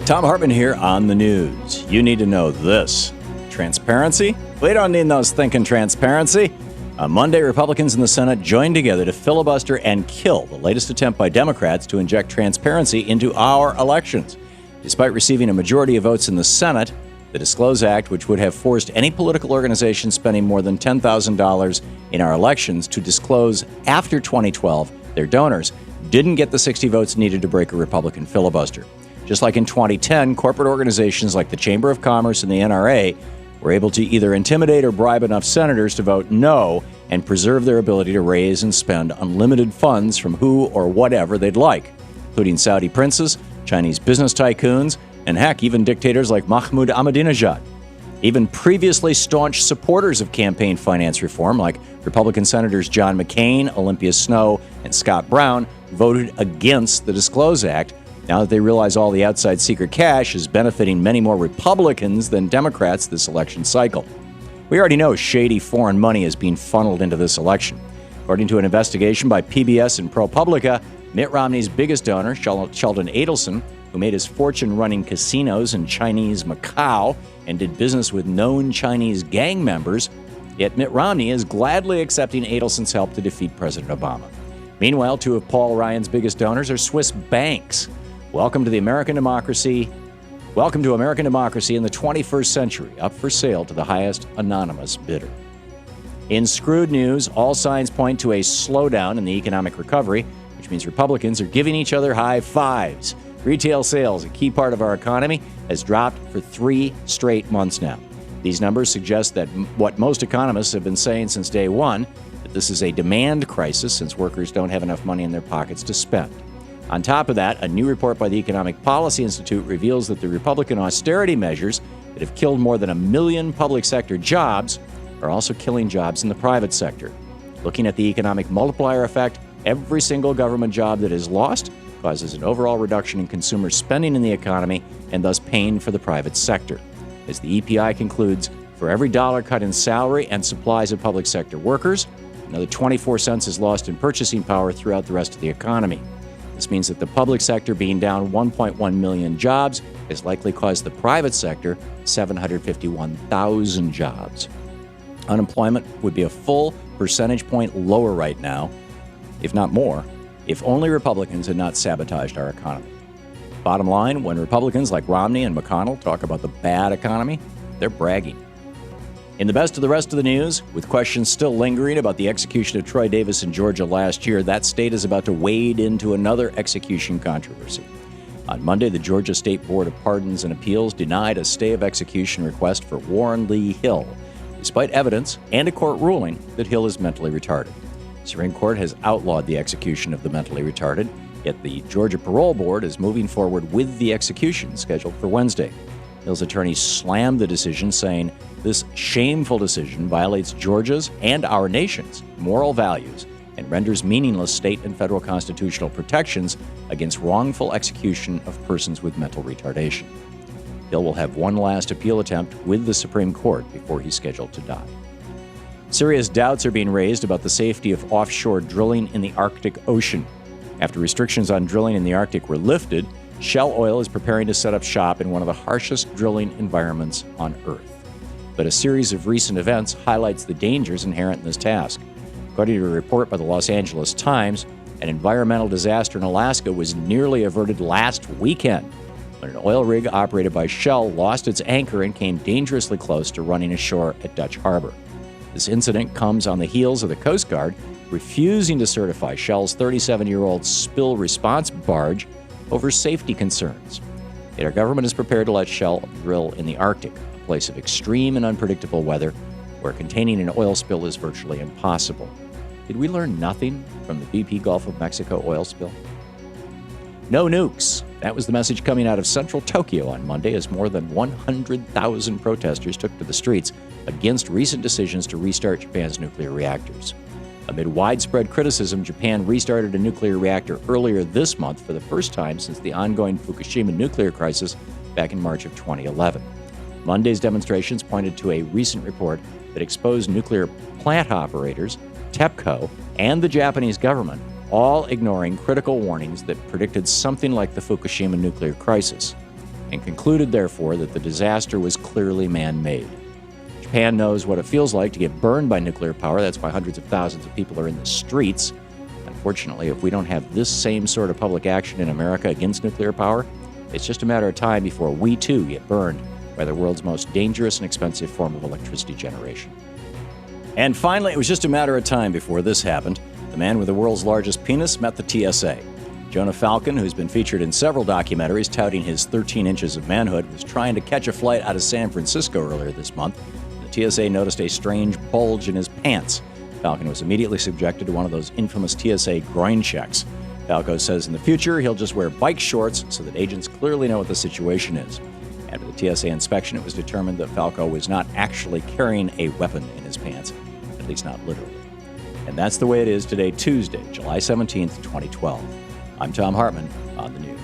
Thom Hartmann here on the news. You need to know this. Transparency? We don't need those thinking transparency. On Monday, Republicans in the Senate joined together to filibuster and kill the latest attempt by Democrats to inject transparency into our elections. Despite receiving a majority of votes in the Senate, the Disclose Act, which would have forced any political organization spending more than $10,000 in our elections to disclose after 2012 their donors, didn't get the 60 votes needed to break a Republican filibuster. Just like in 2010, corporate organizations like the Chamber of Commerce and the NRA were able to either intimidate or bribe enough senators to vote no and preserve their ability to raise and spend unlimited funds from who or whatever they'd like, including Saudi princes, Chinese business tycoons, and heck, even dictators like Mahmoud Ahmadinejad. Even previously staunch supporters of campaign finance reform, like Republican Senators John McCain, Olympia Snowe, and Scott Brown, voted against the Disclose Act, now that they realize all the outside secret cash is benefiting many more Republicans than Democrats this election cycle. We already know shady foreign money is being funneled into this election. According to an investigation by PBS and ProPublica, Mitt Romney's biggest donor, Sheldon Adelson, who made his fortune running casinos in Chinese Macau and did business with known Chinese gang members, yet Mitt Romney is gladly accepting Adelson's help to defeat President Obama. Meanwhile, two of Paul Ryan's biggest donors are Swiss banks. Welcome to American democracy in the 21st century, up for sale to the highest anonymous bidder. In screwed news, all signs point to a slowdown in the economic recovery, which means Republicans are giving each other high fives. Retail sales, a key part of our economy, has dropped for 3 straight months now. These numbers suggest that what most economists have been saying since day one, that this is a demand crisis since workers don't have enough money in their pockets to spend. On top of that, a new report by the Economic Policy Institute reveals that the Republican austerity measures that have killed more than 1 million public sector jobs are also killing jobs in the private sector. Looking at the economic multiplier effect, every single government job that is lost causes an overall reduction in consumer spending in the economy and thus pain for the private sector. As the EPI concludes, for every dollar cut in salary and supplies of public sector workers, another 24 cents is lost in purchasing power throughout the rest of the economy. This means that the public sector being down 1.1 million jobs has likely caused the private sector 751,000 jobs. Unemployment would be a full percentage point lower right now, if not more, if only Republicans had not sabotaged our economy. Bottom line, when Republicans like Romney and McConnell talk about the bad economy, they're bragging. In the best of the rest of the news, with questions still lingering about the execution of Troy Davis in Georgia last year, that state is about to wade into another execution controversy. On Monday, the Georgia State Board of Pardons and Appeals denied a stay of execution request for Warren Lee Hill, despite evidence and a court ruling that Hill is mentally retarded. The Supreme Court has outlawed the execution of the mentally retarded, yet the Georgia Parole Board is moving forward with the execution scheduled for Wednesday. Hill's attorneys slammed the decision, saying this shameful decision violates Georgia's and our nation's moral values and renders meaningless state and federal constitutional protections against wrongful execution of persons with mental retardation. Hill will have one last appeal attempt with the Supreme Court before he's scheduled to die. Serious doubts are being raised about the safety of offshore drilling in the Arctic Ocean. After restrictions on drilling in the Arctic were lifted, Shell Oil is preparing to set up shop in one of the harshest drilling environments on Earth. But a series of recent events highlights the dangers inherent in this task. According to a report by the Los Angeles Times, an environmental disaster in Alaska was nearly averted last weekend when an oil rig operated by Shell lost its anchor and came dangerously close to running ashore at Dutch Harbor. This incident comes on the heels of the Coast Guard refusing to certify Shell's 37-year-old spill response barge over safety concerns. Yet our government is prepared to let Shell drill in the Arctic, a place of extreme and unpredictable weather where containing an oil spill is virtually impossible. Did we learn nothing from the BP Gulf of Mexico oil spill? No nukes. That was the message coming out of central Tokyo on Monday as more than 100,000 protesters took to the streets against recent decisions to restart Japan's nuclear reactors. Amid widespread criticism, Japan restarted a nuclear reactor earlier this month for the first time since the ongoing Fukushima nuclear crisis back in March of 2011. Monday's demonstrations pointed to a recent report that exposed nuclear plant operators, TEPCO, and the Japanese government, all ignoring critical warnings that predicted something like the Fukushima nuclear crisis. and concluded, therefore, that the disaster was clearly man-made. Japan knows what it feels like to get burned by nuclear power. That's why hundreds of thousands of people are in the streets. Unfortunately, if we don't have this same sort of public action in America against nuclear power, it's just a matter of time before we, too, get burned by the world's most dangerous and expensive form of electricity generation. And finally, it was just a matter of time before this happened. The man with the world's largest penis met the TSA. Jonah Falcon, who's been featured in several documentaries touting his 13 inches of manhood, was trying to catch a flight out of San Francisco earlier this month. The TSA noticed a strange bulge in his pants. Falcon was immediately subjected to one of those infamous TSA groin checks. Falco says in the future he'll just wear bike shorts so that agents clearly know what the situation is. After the TSA inspection, it was determined that Falco was not actually carrying a weapon in his pants, at least not literally. And that's the way it is today, Tuesday, July 17th, 2012. I'm Thom Hartmann on the news.